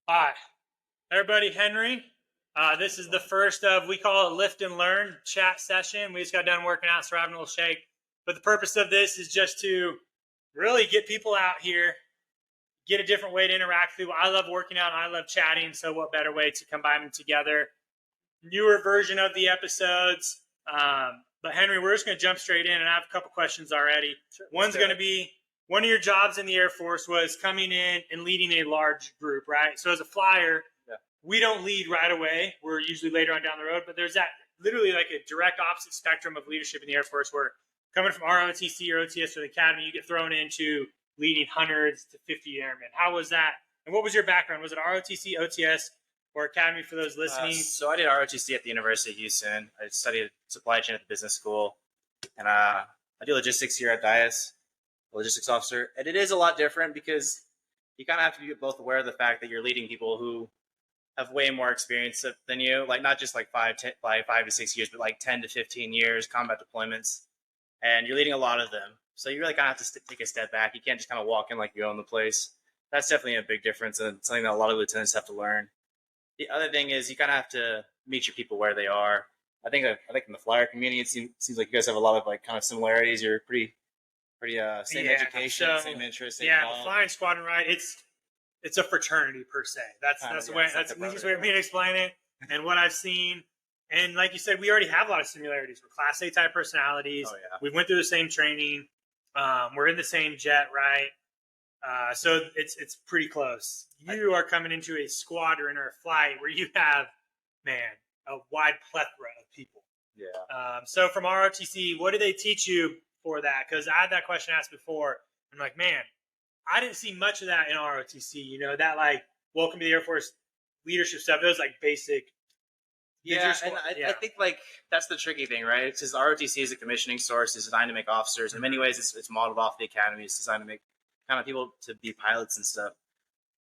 Hi, everybody. Henry. This is the first of, we call it Lift and Learn chat session. We just got done working out, so we're having a little shake. But the purpose of this is just to really get people out here, get a different way to interact with people. I love working out and I love chatting. So what better way to combine them together? Newer version of the episodes. But Henry, we're just going to jump straight in, and I have a couple questions already. Sure, one's going to be, one of your jobs in the Air Force was coming in and leading a large group, right? So as a flyer, we don't lead right away. We're usually later on down the road, but there's that literally like a direct opposite spectrum of leadership in the Air Force where coming from ROTC or OTS or the Academy, you get thrown into leading hundreds to 50 airmen. How was that? And what was your background? Was it ROTC, OTS, or Academy for those listening? So I did ROTC at the University of Houston. I studied supply chain at the business school, and I do logistics here at DIAS, logistics officer. And it is a lot different because you kind of have to be both aware of the fact that you're leading people who have way more experience than you, like not just like 5 to 6 years, but like 10 to 15 years combat deployments, and you're leading a lot of them. So you really kind of have to take a step back. You can't just kind of walk in like you own the place. That's definitely a big difference and something that a lot of lieutenants have to learn. The other thing is you kind of have to meet your people where they are. I think in the flyer community, it seems like you guys have a lot of like kind of similarities. You're pretty same education, same interests. The flying squadron, right? It's a fraternity per se. That's the way. That's the easiest way for me to explain it. And what I've seen, and like you said, we already have a lot of similarities. We're Class A type personalities. Oh, yeah. We went through the same training. We're in the same jet, right? So it's pretty close. You are coming into a squadron or a flight where you have, a wide plethora of people. Yeah. So from ROTC, what do they teach you for that? Because I had that question asked before. I'm like, I didn't see much of that in ROTC. That like welcome to the Air Force leadership stuff. It was like basic. Yeah, I think like that's the tricky thing, right? It's because ROTC is a commissioning source. It's designed to make officers. In many ways, it's modeled off the academy. It's designed to make kind of people to be pilots and stuff.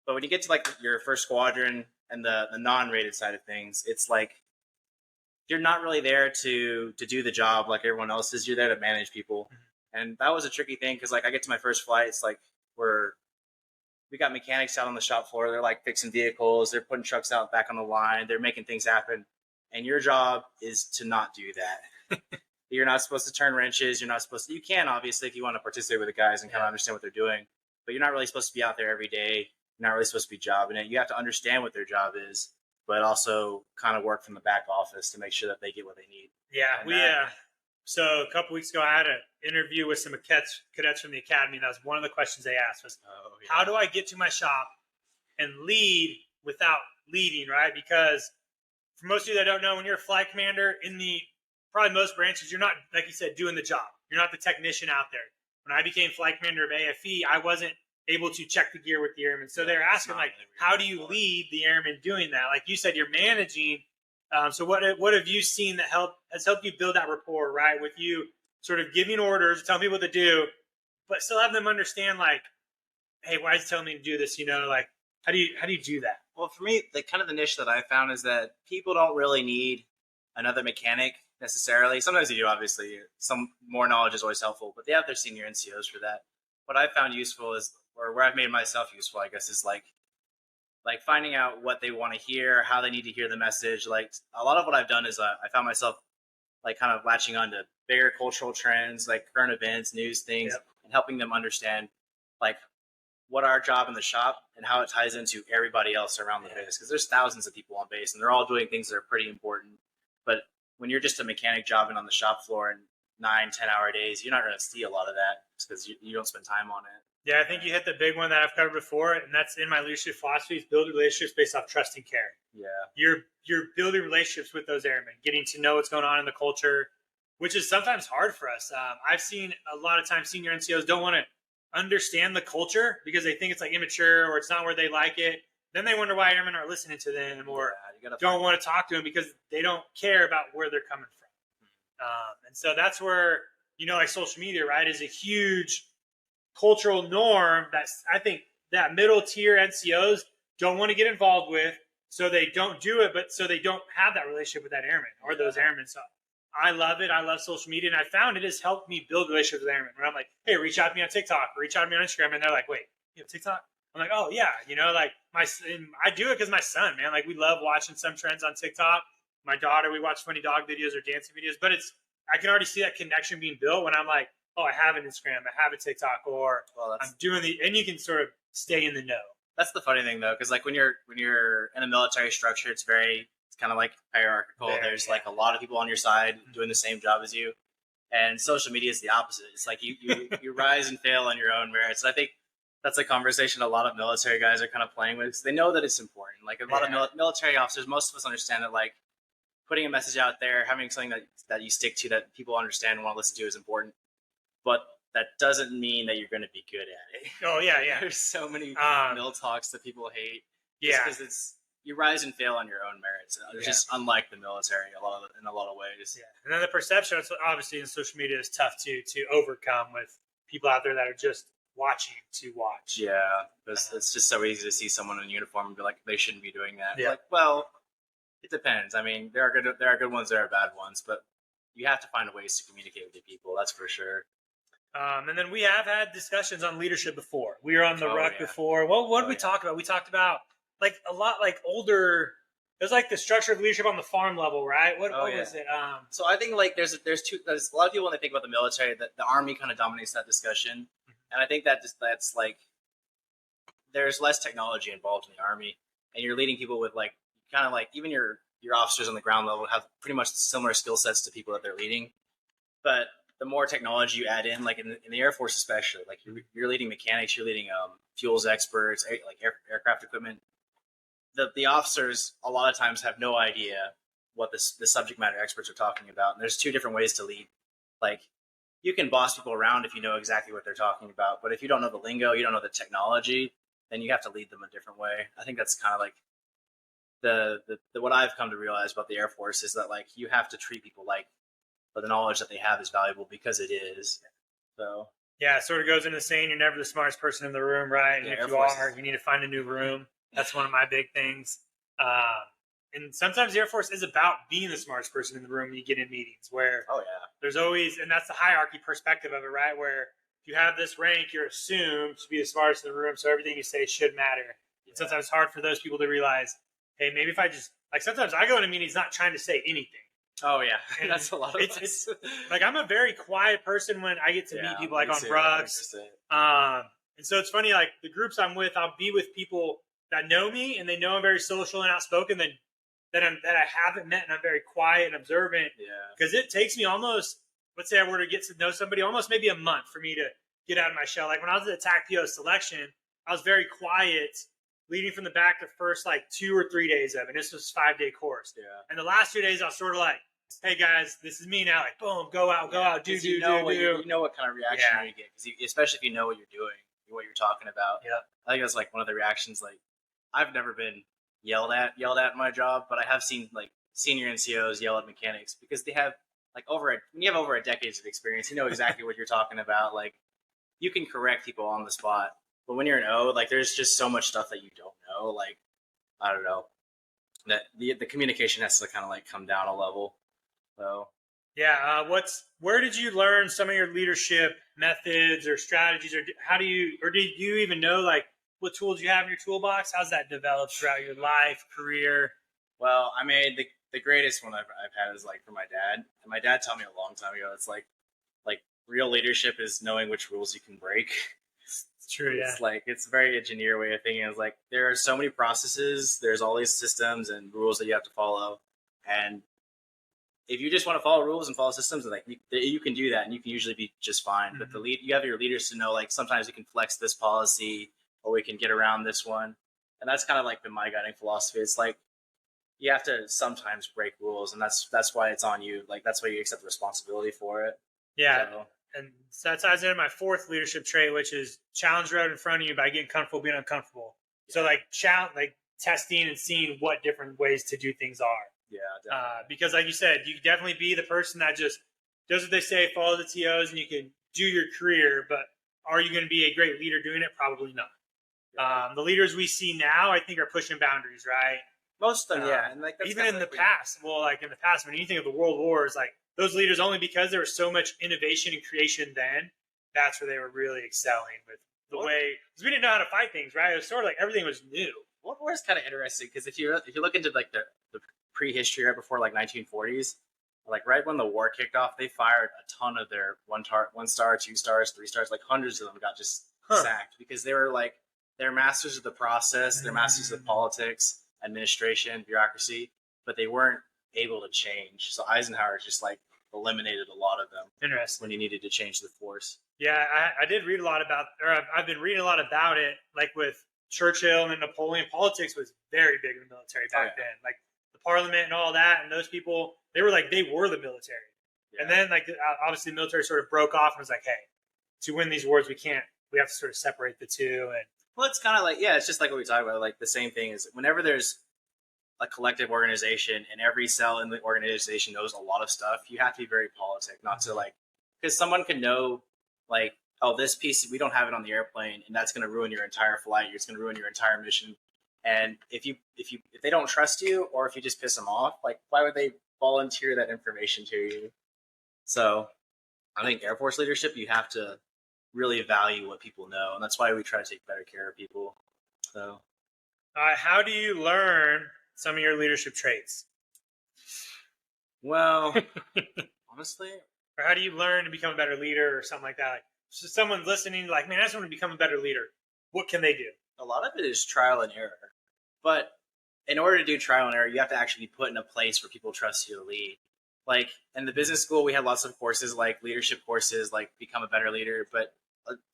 But when you get to like your first squadron and the non-rated side of things, it's like you're not really there to do the job like everyone else is. You're there to manage people. And that was a tricky thing because like I get to my first flight, it's like we got mechanics out on the shop floor. They're like fixing vehicles. They're putting trucks out back on the line. They're making things happen. And your job is to not do that. You're not supposed to turn wrenches. You're not supposed to. You can, obviously, if you want to participate with the guys and kind of understand what they're doing. But you're not really supposed to be out there every day. You're not really supposed to be jobbing it. You have to understand what their job is, but also kind of work from the back office to make sure that they get what they need. Yeah, so a couple weeks ago, I had an interview with some cadets from the academy. That was one of the questions they asked was, how do I get to my shop and lead without leading, right? Because for most of you that don't know, when you're a flight commander in probably most branches, you're not, like you said, doing the job. You're not the technician out there. When I became flight commander of AFE, I wasn't able to check the gear with the airmen. So they're asking, like, how do you lead the airmen doing that? Like you said, you're managing. So what have you seen that has helped you build that rapport, right? With you sort of giving orders, telling people what to do, but still have them understand, like, hey, why is he telling me to do this? Like, how do you do that? Well, for me, the kind of the niche that I found is that people don't really need another mechanic necessarily. Sometimes they do, obviously. Some more knowledge is always helpful, but they have their senior NCOs for that. What I found useful is, or where I've made myself useful, I guess, is like finding out what they want to hear, how they need to hear the message. Like a lot of what I've done is I found myself like kind of latching on to bigger cultural trends, like current events, news things, and helping them understand like what our job in the shop and how it ties into everybody else around the base. Because there's thousands of people on base and they're all doing things that are pretty important. But when you're just a mechanic jobbing on the shop floor in 9-10 hour days, you're not going to see a lot of that because you don't spend time on it. Yeah, I think you hit the big one that I've covered before, and that's in my leadership philosophy, is build relationships based off trust and care. Yeah. You're building relationships with those airmen, getting to know what's going on in the culture, which is sometimes hard for us. I've seen a lot of times senior NCOs don't want to understand the culture because they think it's like immature or it's not where they like it. Then they wonder why airmen aren't listening to them or don't want to talk to them because they don't care about where they're coming from. And so that's where, like social media, right, is a huge cultural norm that I think that middle tier NCOs don't want to get involved with, so they don't do it, but so they don't have that relationship with that airman or those airmen. So I love it. I love social media, and I found it has helped me build relationships with airmen. Where I'm like, hey, reach out to me on TikTok, or reach out to me on Instagram, and they're like, wait, you have TikTok? I'm like, oh yeah, like I do it because my son, man, like we love watching some trends on TikTok. My daughter, we watch funny dog videos or dancing videos, but I can already see that connection being built when I'm like, oh, I have an Instagram, I have a TikTok, or I'm doing and you can sort of stay in the know. That's the funny thing though, because like when you're in a military structure, it's kind of like hierarchical. There's like a lot of people on your side doing the same job as you, and social media is the opposite. It's like you rise and fail on your own merits. And I think that's a conversation a lot of military guys are kind of playing with. They know that it's important. Like a lot of military officers, most of us understand that like putting a message out there, having something that you stick to that people understand and want to listen to is important. But that doesn't mean that you're going to be good at it. Oh yeah, yeah. There's so many mil talks that people hate. Yeah, because you rise and fail on your own merits. It's just unlike the military in a lot of ways. Yeah, and then the perception, obviously, in social media is tough to overcome with people out there that are just watching to watch. Yeah, it's just so easy to see someone in uniform and be like, they shouldn't be doing that. Yeah. Like, well, it depends. I mean, there are good ones, there are bad ones, but you have to find ways to communicate with your people. That's for sure. And then we have had discussions on leadership before. We were on the ruck before. Well, what did we talk about? We talked about like a lot like older. It was like the structure of leadership on the farm level, right? What was it? So I think like there's a lot of people when they think about the military, that the Army kind of dominates that discussion, and I think that's like there's less technology involved in the Army, and you're leading people with like kind of like even your officers on the ground level have pretty much similar skill sets to people that they're leading, but the more technology you add in, like in the Air Force especially, like you're leading mechanics, you're leading fuels experts, like aircraft equipment. The officers a lot of times have no idea what the subject matter experts are talking about. And there's two different ways to lead. Like you can boss people around if you know exactly what they're talking about, but if you don't know the lingo, you don't know the technology, then you have to lead them a different way. I think that's kind of like the what I've come to realize about the Air Force is that like you have to treat people like the knowledge that they have is valuable because it is. So yeah, it sort of goes into saying you're never the smartest person in the room, right? And if you are, you need to find a new room. That's one of my big things. And sometimes the Air Force is about being the smartest person in the room when you get in meetings where there's always, and that's the hierarchy perspective of it, right? Where if you have this rank, you're assumed to be the smartest in the room, so everything you say should matter. And sometimes it's hard for those people to realize, hey, maybe if I just, like sometimes I go into meetings not trying to say anything. Oh yeah, and that's a lot of it's like I'm a very quiet person when I get to meet people like on Brugs. And so it's funny, like the groups I'm with, I'll be with people that know me and they know I'm very social and outspoken. That I haven't met and I'm very quiet and observant. Yeah, because it takes me almost, let's say I were to get to know somebody, almost maybe a month for me to get out of my shell. Like when I was at the TAC PO selection, I was very quiet, leading from the back the first like 2 or 3 days of it. And this was a 5-day course. Yeah. And the last 2 days, I was sort of like, hey guys, this is me now. Like, boom, go out, do. You know what kind of reaction you get, especially if you know what you're doing, what you're talking about. Yeah. I think that's like one of the reactions. Like, I've never been yelled at in my job, but I have seen like senior NCOs yell at mechanics because they have like when you have over a decade of experience, you know exactly what you're talking about. Like, you can correct people on the spot. But when you're an O, like there's just so much stuff that you don't know. Like, I don't know, that the communication has to kind of like come down a level. So yeah, where did you learn some of your leadership methods or strategies, or did you even know like what tools you have in your toolbox? How's that developed throughout your life, career? Well, I mean, the greatest one I've had is like from my dad. And my dad taught me a long time ago. It's like real leadership is knowing which rules you can break. It's true. It's like, it's a very engineer way of thinking. It's like, there are so many processes, there's all these systems and rules that you have to follow. And if you just want to follow rules and follow systems, like you can do that and you can usually be just fine. Mm-hmm. But you have your leaders to know, like, sometimes we can flex this policy or we can get around this one. And that's kind of like been my guiding philosophy. It's like, you have to sometimes break rules, and that's why it's on you. Like, that's why you accept the responsibility for it. Yeah. And so that ties into my fourth leadership trait, which is challenge the road in front of you by getting comfortable being uncomfortable. Yeah. So like testing and seeing what different ways to do things are. Yeah, definitely. Because like you said, you can definitely be the person that just does what they say, follow the TOs, and you can do your career. But are you going to be a great leader doing it? Probably not. Yeah. The leaders we see now, I think, are pushing boundaries, right? Most of them, yeah. And like even in the past, when you think of the World Wars, like those leaders, only because there was so much innovation and creation then, that's where they were really excelling with the way, because we didn't know how to fight things, right? It was sort of like everything was new. World War is kind of interesting because if you look into like the prehistory right before like 1940s, like right when the war kicked off, they fired a ton of their 1-star, 2 stars, 3 stars, like hundreds of them got just sacked because they were like they're masters of the process, they're masters of politics, administration, bureaucracy, but they weren't able to change. So Eisenhower just like eliminated a lot of them. Interesting. When he needed to change the force. Yeah, I did read a lot about, or I've been reading a lot about it, like with Churchill and Napoleon. Politics was very big in the military back then. Like the parliament and all that, and those people, they were the military. Yeah. And then like obviously the military sort of broke off and was like, hey, to win these wars, we have to sort of separate the two. And well, it's kind of like, it's just like what we talked about. Like the same thing is whenever there's a collective organization and every cell in the organization knows a lot of stuff, you have to be very politic, not to like, because someone can know like, oh, this piece, we don't have it on the airplane and that's going to ruin your entire flight. It's going to ruin your entire mission. And if they don't trust you, or if you just piss them off, like why would they volunteer that information to you? So I think Air Force leadership, you have to really value what people know. And that's why we try to take better care of people. So how do you learn some of your leadership traits? Well, honestly, or how do you learn to become a better leader or something like that? Like, so someone's listening, like, man, I just want to become a better leader. What can they do? A lot of it is trial and error. But in order to do trial and error, you have to actually be put in a place where people trust you to lead. Like in the business school, we had lots of courses, like leadership courses, like become a better leader. But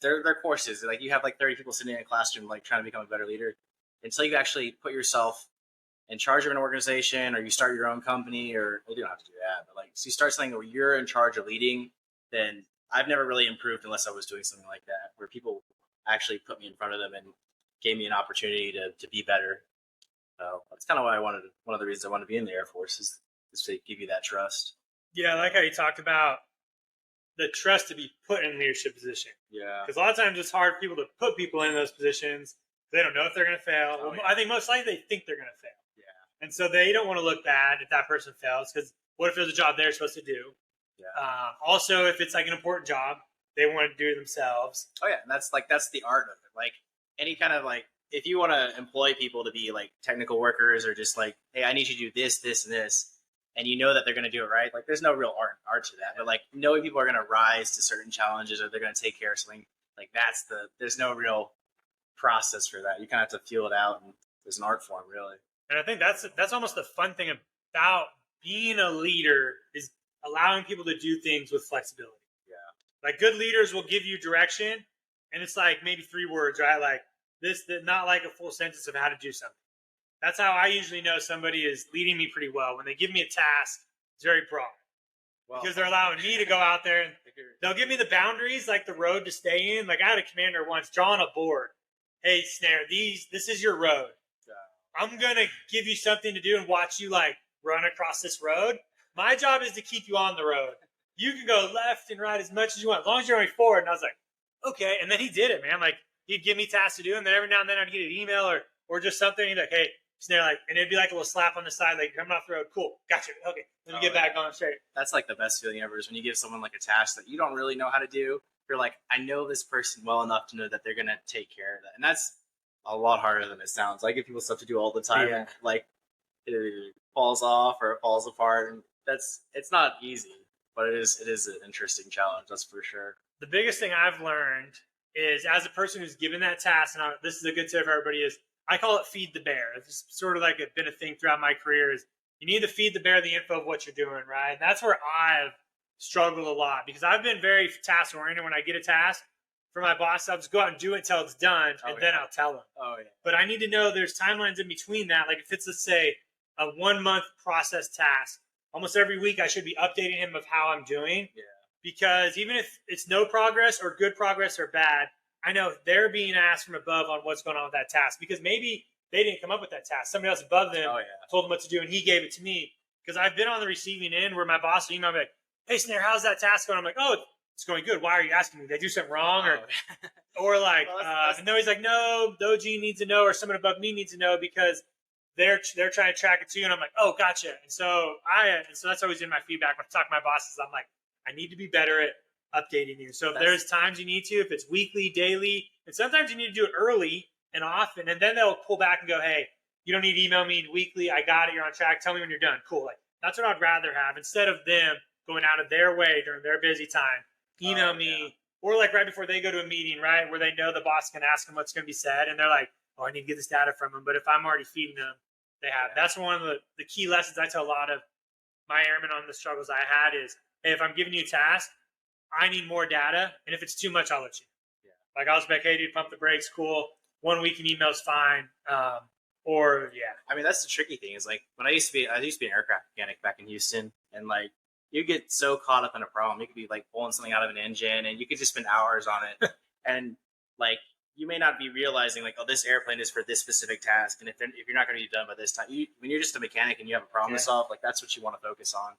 they're courses. Like you have like 30 people sitting in a classroom, like trying to become a better leader. Until you actually put yourself in charge of an organization, or you start your own company, or well, you don't have to do that, but like, so you start something where you're in charge of leading, then I've never really improved unless I was doing something like that, where people actually put me in front of them and gave me an opportunity to be better. So that's kind of why one of the reasons I wanted to be in the Air Force is to give you that trust. Yeah, I like how you talked about the trust to be put in a leadership position. Yeah. Because a lot of times it's hard for people to put people in those positions. They don't know if they're going to fail. Oh, yeah. I think most likely they think they're going to fail. Yeah. And so they don't want to look bad if that person fails, because what if there's a job they're supposed to do? Yeah. Also, if it's like an important job, they want to do it themselves. Oh yeah, and that's the art of it. Like any kind of like, if you want to employ people to be like technical workers, or just like, hey, I need you to do this, this, and this, and you know that they're going to do it right. Like there's no real art to that, but like knowing people are going to rise to certain challenges, or they're going to take care of something, like there's no real process for that. You kind of have to feel it out, and there's an art form, really. And I think that's almost the fun thing about being a leader, is allowing people to do things with flexibility. Yeah. Like good leaders will give you direction, and it's like maybe 3 words, right? Like this, not like a full sentence of how to do something. That's how I usually know somebody is leading me pretty well. When they give me a task, it's very broad. Well, because they're allowing me to go out there, and they'll give me the boundaries, like the road to stay in. Like I had a commander once draw on a board. Hey, Snare, this is your road. I'm going to give you something to do and watch you like run across this road. My job is to keep you on the road. You can go left and right as much as you want, as long as you're going forward. And I was like, okay. And then he did it, man. Like he'd give me tasks to do, and then every now and then I'd get an email or just something. He'd be like, hey, Snare, like, and it'd be like a little slap on the side, like, coming off the road. Cool. Gotcha. Okay. Let me get back on straight. That's like the best feeling ever, is when you give someone like a task that you don't really know how to do. You're like, I know this person well enough to know that they're going to take care of that. And that's a lot harder than it sounds. I give people stuff to do all the time, and like it falls off or it falls apart, and it's not easy, but it is an interesting challenge, that's for sure. The biggest thing I've learned is, as a person who's given that task, and this is a good tip for everybody, is I call it feed the bear. It's sort of like been a thing throughout my career, is you need to feed the bear the info of what you're doing, right? And that's where I've struggled a lot, because I've been very task oriented. When I get a task for my boss, I'll just go out and do it until it's done, and then I'll tell them. Oh, yeah. But I need to know there's timelines in between that. Like if it's, let's say, a 1-month process task, almost every week I should be updating him of how I'm doing. Yeah. Because even if it's no progress or good progress or bad, I know they're being asked from above on what's going on with that task, because maybe they didn't come up with that task. Somebody else above them told them what to do, and he gave it to me. Because I've been on the receiving end where my boss will email me like, hey, Snare, how's that task going? I'm like, oh, it's going good. Why are you asking me? Did I do something wrong? Or like, and then he's like, no, OG needs to know, or someone above me needs to know, because they're trying to track it too. And I'm like, oh, gotcha. And so that's always in my feedback when I talk to my bosses. I'm like, I need to be better at updating you. So if there's times you need to, if it's weekly, daily, and sometimes you need to do it early and often, and then they'll pull back and go, hey, you don't need to email me weekly. I got it. You're on track. Tell me when you're done. Cool. Like, that's what I'd rather have instead of them going out of their way during their busy time. Email me, or like right before they go to a meeting, right, where they know the boss can ask them what's going to be said, and they're like, oh, I need to get this data from them. But if I'm already feeding them, they have. That's one of the key lessons I tell a lot of my airmen on the struggles I had is, hey, if I'm giving you a task, I need more data, and if it's too much, I'll let you. Yeah. Like I was like, hey, dude, pump the brakes, cool. 1 week in email's fine. I mean, that's the tricky thing is like when I used to be an aircraft mechanic back in Houston, and like you get so caught up in a problem, you could be like pulling something out of an engine, and you could just spend hours on it, and like you may not be realizing like, oh, this airplane is for this specific task, and if you're not going to be done by this time, when you're just a mechanic and you have a problem to solve, like that's what you want to focus on.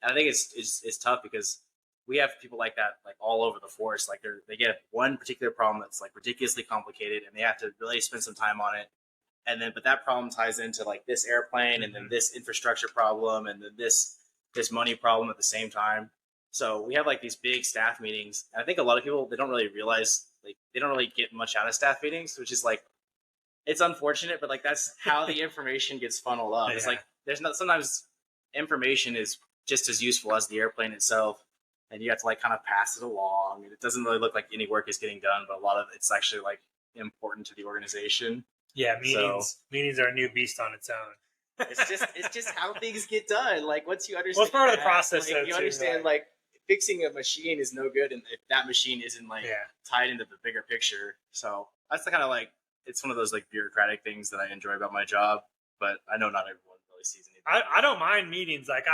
And I think it's tough because we have people like that like all over the force. Like they get one particular problem that's like ridiculously complicated, and they have to really spend some time on it. And then, but that problem ties into like this airplane, and then this infrastructure problem, and then this money problem at the same time. So we have like these big staff meetings. And I think a lot of people, they don't really realize, like they don't really get much out of staff meetings, which is like, it's unfortunate, but like that's how the information gets funneled up. Yeah. It's like sometimes information is just as useful as the airplane itself, and you have to like kind of pass it along. And it doesn't really look like any work is getting done, but a lot of it's actually like important to the organization. Yeah, meetings are a new beast on its own. It's just how things get done. Like once you understand, well, it's part of the process. Like, you understand, like fixing a machine is no good, and if that machine isn't like tied into the bigger picture. So that's the kind of like, it's one of those like bureaucratic things that I enjoy about my job. But I know not everyone really sees anything. I don't mind meetings. Like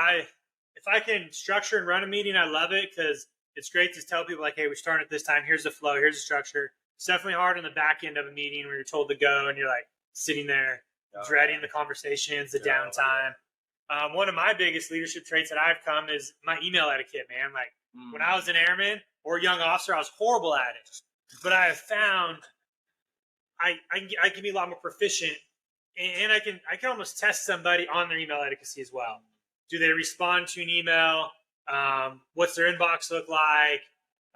if I can structure and run a meeting, I love it because it's great to tell people like, hey, we're starting at this time. Here's the flow. Here's the structure. It's definitely hard on the back end of a meeting where you're told to go and you're like sitting there dreading the conversations, the downtime. One of my biggest leadership traits that I've come is my email etiquette, man. Like when I was an airman or a young officer, I was horrible at it. But I have found I can be a lot more proficient, and I can almost test somebody on their email etiquette as well. Do they respond to an email? What's their inbox look like?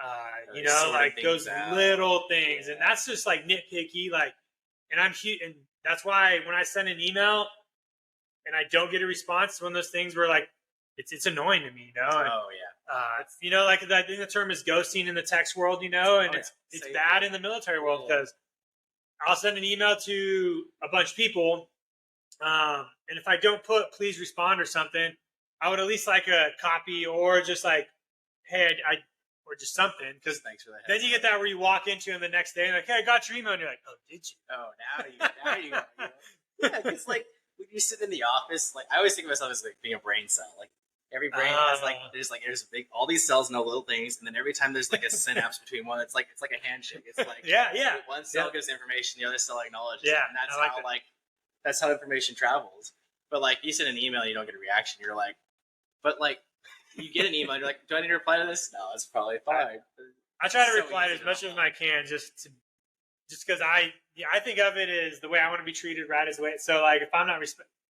Like those little things, and that's just like nitpicky. Like, and and that's why when I send an email and I don't get a response, it's one of those things where like it's annoying to me, you know. And, like I think the term is ghosting in the text world, and it's bad in the military world because I'll send an email to a bunch of people, and if I don't put please respond or something, I would at least like a copy or just like, hey, or just something, because then you get that where you walk into him the next day and like, hey, I got your email, and you're like, oh, did you? Oh, now you know. Yeah, because like when you sit in the office, like I always think of myself as like being a brain cell. Like every brain has like there's big, all these cells know little things, and then every time there's like a synapse between one, it's like a handshake. It's like one cell gives information, the other cell acknowledges. Yeah, and that's how information travels. But like you send an email, you don't get a reaction. You're like, but like. You get an email, and you're like, do I need to reply to this? No, it's probably fine. I try to reply to as much as I can just because I think of it as the way I want to be treated, right? As the way. So like if I'm not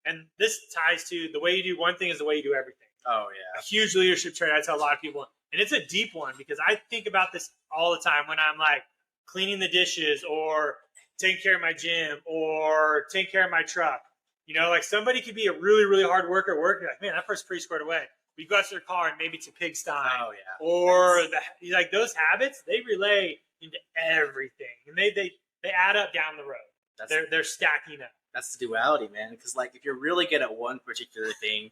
and this ties to the way you do one thing is the way you do everything. Oh yeah, a huge leadership trait I tell a lot of people, and it's a deep one because I think about this all the time when I'm like cleaning the dishes or taking care of my gym or taking care of my truck. Like somebody could be a really, really hard worker at work. You're like, man, that person's pretty squared away. You go out to their car and maybe it's a pigsty. Oh yeah. Or like those habits, they relay into everything, and they add up down the road. They're stacking up. That's the duality, man. Because like if you're really good at one particular thing,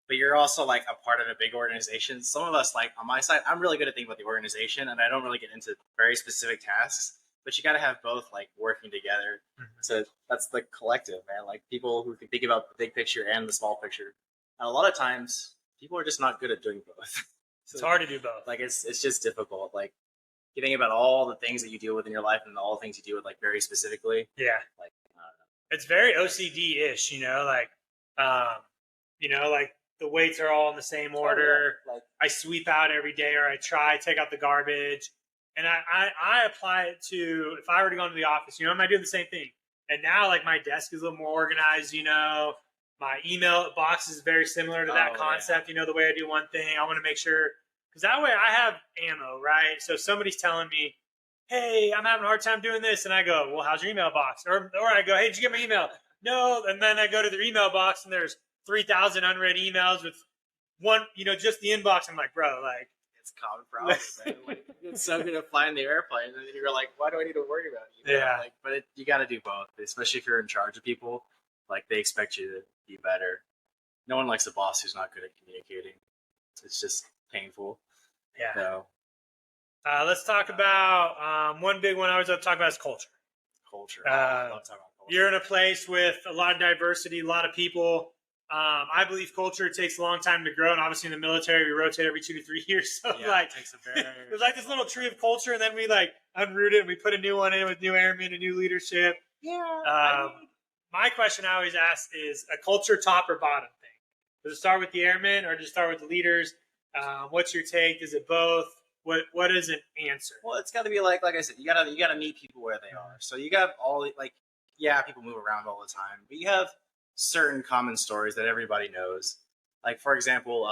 but you're also like a part of a big organization. Some of us, like on my side, I'm really good at thinking about the organization, and I don't really get into very specific tasks. But you got to have both like working together. Mm-hmm. So that's the collective, man. Like people who can think about the big picture and the small picture. And a lot of times, people are just not good at doing both. So, it's hard to do both. Like it's just difficult. Like you think about all the things that you deal with in your life and all the things you deal with like very specifically. Yeah. Like I don't know. It's very OCD-ish, like the weights are all in the same order. Like I sweep out every day, or I take out the garbage, and I apply it to if I were to go into the office. I might do the same thing. And now like my desk is a little more organized. My email box is very similar to that concept. Yeah. The way I do one thing, I want to make sure Because that way I have ammo, right? So if somebody's telling me, hey, I'm having a hard time doing this, and I go, well, how's your email box? Or I go, hey, did you get my email? No. And then I go to their email box, and there's 3,000 unread emails with one, just the inbox. I'm like, bro, like, it's a common problem, man. Like, it's so good to fly in the airplane, and then you're like, why do I need to worry about it? Yeah. Like, but you got to do both, especially if you're in charge of people. Like, they expect you to be better. No one likes a boss who's not good at communicating. It's just painful. Yeah. So, let's talk about one big one I always love to talk about is culture. Culture. I love talking about culture. You're in a place with a lot of diversity, a lot of people. I believe culture takes a long time to grow, and obviously in the military we rotate every 2 to 3 years. So it takes a very there's like this little tree of culture, and then we like unroot it and we put a new one in with new airmen and new leadership. Yeah. My question I always ask is a culture top or bottom thing. Does it start with the airmen or does it start with the leaders? What's your take? Is it both? What is an answer? Well, it's got to be like I said, you gotta meet people where they are. So you got all people move around all the time, but you have certain common stories that everybody knows. Like, for example,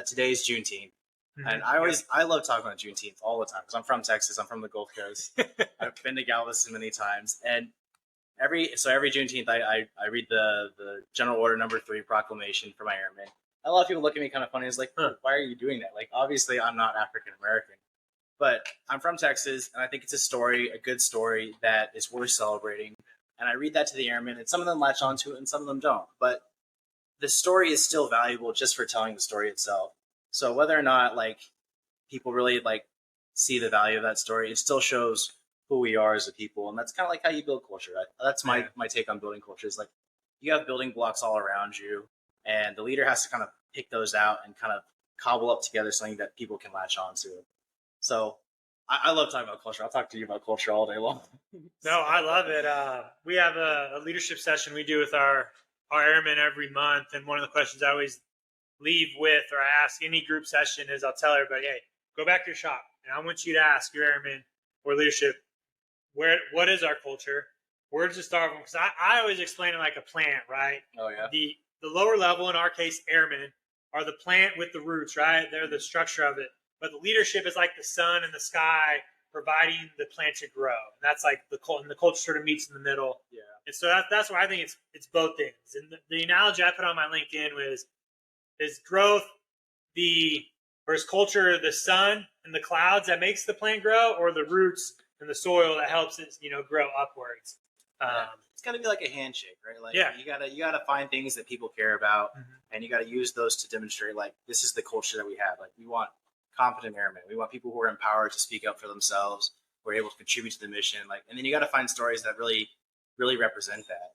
today's Juneteenth. And I love talking about Juneteenth all the time because I'm from Texas. I'm from the Gulf Coast. I've been to Galveston many times. And every Juneteenth, I read the General Order Number 3 proclamation for my airmen. A lot of people look at me kind of funny. It's like, why are you doing that? Like, obviously, I'm not African American. But I'm from Texas, and I think it's a good story that is worth celebrating. And I read that to the airmen, and some of them latch onto it, and some of them don't. But the story is still valuable just for telling the story itself. So whether or not people really see the value of that story, it still shows who we are as a people, and that's kind of like how you build culture. That's my take on building culture. Is like you have building blocks all around you, and the leader has to kind of pick those out and kind of cobble up together something that people can latch on to. So I love talking about culture. I'll talk to you about culture all day long. No, I love it. We have a leadership session we do with our airmen every month, and one of the questions I always leave with, or I ask any group session, is I'll tell everybody, hey, go back to your shop, and I want you to ask your airmen or leadership, what is our culture? Where does it start from? Because I always explain it like a plant, right? Oh, yeah. The lower level, in our case, airmen, are the plant with the roots, right? They're the structure of it. But the leadership is like the sun and the sky providing the plant to grow. And that's like the culture sort of meets in the middle. Yeah. And so that's why I think it's both things. And the analogy I put on my LinkedIn is growth or is culture the sun and the clouds that makes the plant grow, or the roots and the soil that helps it grow upwards. It's got to be like a handshake, right? Like, you gotta find things that people care about, and you got to use those to demonstrate this is the culture that we have. Like, we want confident airmen. We want people who are empowered to speak up for themselves, who are able to contribute to the mission. And then you got to find stories that really, really represent that.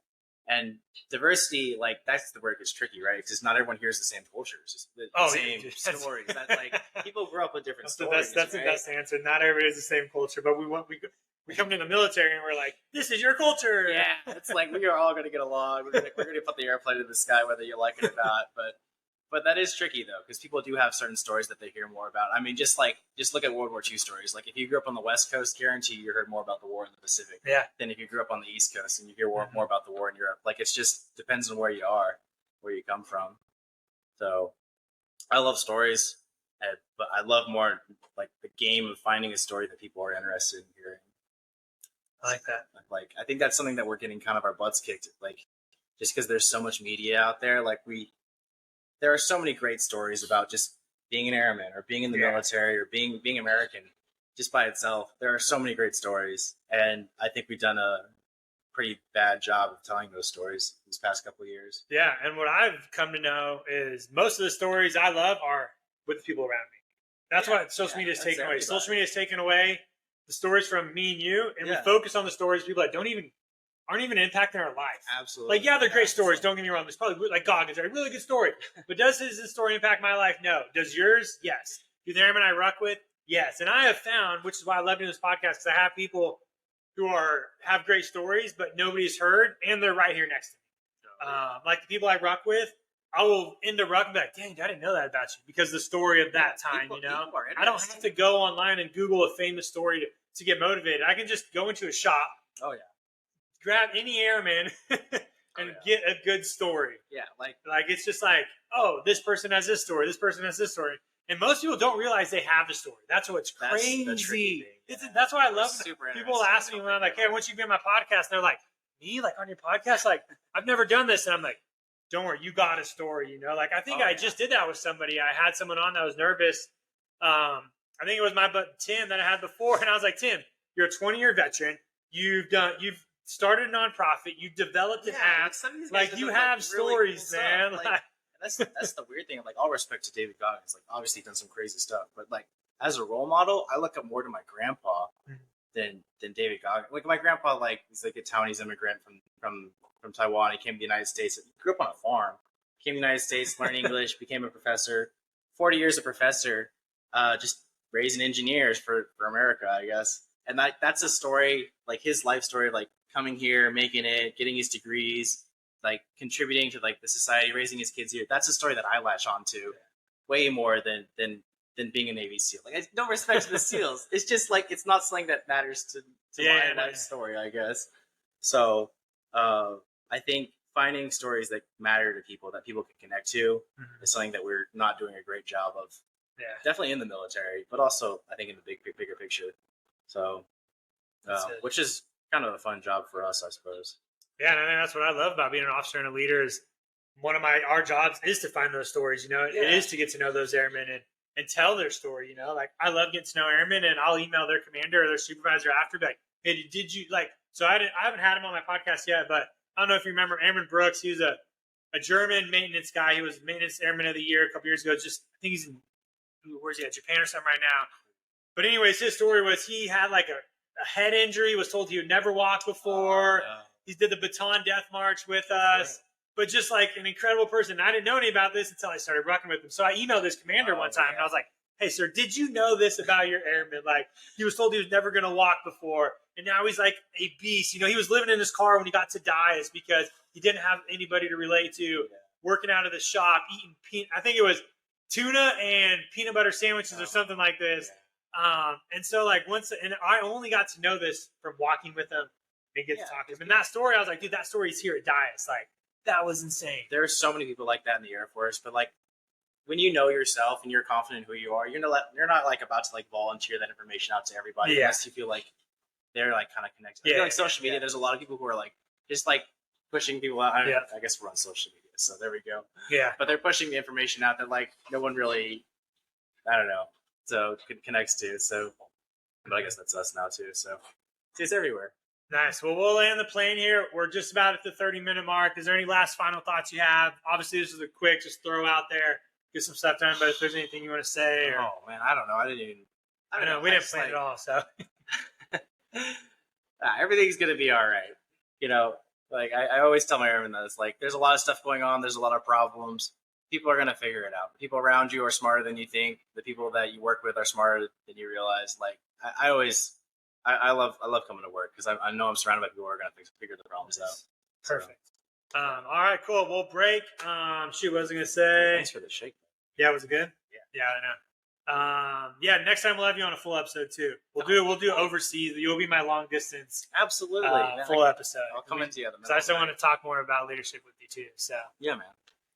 And diversity, that's the where it gets tricky, right? Because not everyone hears the same cultures, the same stories. That people grow up with different stories. That's the best answer. Not everybody has the same culture, but we come in the military and we're like, this is your culture. Yeah, it's like we are all going to get along. We're going to put the airplane in the sky, whether you like it or not. But that is tricky though, because people do have certain stories that they hear more about. I mean, just look at World War II stories. Like, if you grew up on the West Coast, guarantee you heard more about the war in the Pacific. Yeah. Than if you grew up on the East Coast and you hear more about the war in Europe. It's just depends on where you are, where you come from. So, I love stories, but I love more the game of finding a story that people are interested in hearing. I like that. I think that's something that we're getting kind of our butts kicked. Just because there's so much media out there, there are so many great stories about just being an airman or being in the military or being American just by itself. There are so many great stories, and I think we've done a pretty bad job of telling those stories these past couple of years. Yeah, and what I've come to know is most of the stories I love are with the people around me. That's what social media is taking away. Social media is taking away the stories from me and you, and we focus on the stories of people that aren't even impacting our life. Absolutely. They're great stories. Don't get me wrong. There's probably Goggins, a really good story. But does his story impact my life? No. Does yours? Yes. Do the airmen I ruck with? Yes. And I have found, which is why I love doing this podcast, because I have people who have great stories, but nobody's heard, and they're right here next to me. The people I ruck with, I will end the ruck and be like, dang, I didn't know that about you, because the story of that time, I don't have to go online and Google a famous story to get motivated. I can just go into a shop. Oh, yeah. Grab any airman and get a good story. Yeah, it's just oh, this person has this story. This person has this story. And most people don't realize they have a story. That's what's crazy. That's why I love people ask me when I'm like, hey, I want you to be on my podcast. And they're like, me? Like on your podcast? Like, I've never done this. And I'm like, don't worry, you got a story, you know? Like, I think I just did that with somebody. I had someone on that was nervous. I think it was my buddy Tim that I had before. And I was like, Tim, you're a 20-year veteran. You've started a nonprofit. You've developed an app. Like, you have stories, man. Like, that's the weird thing. Like, all respect to David Goggins. Like, obviously done some crazy stuff. But, like, as a role model, I look up more to my grandpa than David Goggins. Like, my grandpa, like, he's like a Taiwanese immigrant from Taiwan. He came to the United States. He grew up on a farm. Came to the United States, learned English, became a professor. 40 years a professor, just raising engineers for America, I guess. And that's a story, like his life story, like coming here, making it, getting his degrees, like contributing to like the society, raising his kids here. That's a story that I latch on to way more than being a Navy SEAL. Like, I no respect to the SEALs. It's just like, it's not something that matters to my life story, I guess. So I think finding stories that matter to people, that people can connect to, is something that we're not doing a great job of. Yeah, definitely in the military, but also I think in the bigger picture. So, which is kind of a fun job for us, I suppose. Yeah, and I think that's what I love about being an officer and a leader is one of our jobs is to find those stories. You know, it is to get to know those airmen and tell their story. You know, like I love getting to know airmen, and I'll email their commander or their supervisor after, like, hey, did you like? So I haven't had him on my podcast yet, but I don't know if you remember Airman Brooks. He was a German maintenance guy. He was maintenance airman of the year a couple years ago. I think he's in where's he at? Japan or something right now. But anyways, his story was he had like a head injury, was told he would never walk before. He did the Baton Death March with us, but just like an incredible person. I didn't know any about this until I started working with him. So I emailed his commander one time and I was like, hey, sir, did you know this about your airman? Like, he was told he was never going to walk before, and now he's like a beast. You know, he was living in his car when he got to die is because he didn't have anybody to relate to, working out of the shop, eating I think it was tuna and peanut butter sandwiches or something like this. And so like and I only got to know this from walking with him and get to talk to him. And that story, I was like, dude, that story is here at Dias. Like, that was insane. There are so many people like that in the Air Force, but like when you know yourself and you're confident in who you are, you're not like about to like volunteer that information out to everybody unless you feel like they're like kind of connected. I feel like social media, there's a lot of people who are like just like pushing people out. I guess we're on social media, so there we go. Yeah. But they're pushing the information out that like no one really, I don't know, so connects to. So, but I guess that's us now too. So it's everywhere. Nice. Well, we'll land the plane here. We're just about at the 30-minute mark. Is there any last final thoughts you have? Obviously, this is a quick, just throw out there, get some stuff done. But if there's anything you want to say, or... Oh man, I don't know. I don't know. We didn't plan it all, so everything's gonna be all right. You know, like I always tell my airmen that it's like there's a lot of stuff going on. There's a lot of problems. People are gonna figure it out. The people around you are smarter than you think. The people that you work with are smarter than you realize. Like I love coming to work because I know I'm surrounded by people who are going to figure the problems out. Perfect. So. All right, cool. We'll break. Shoot, what was I going to say? Thanks for the shake. Yeah, was it good? Yeah, I know. Next time we'll have you on a full episode too. We'll do overseas. You'll be my long distance. Absolutely. Full episode. I'll come into you. So I still want to talk more about leadership with you too. So yeah, man.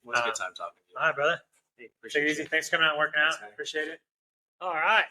It was a good time talking to you. All right, brother. Hey, Take it easy. Thanks for coming out and working out. Appreciate it. All right.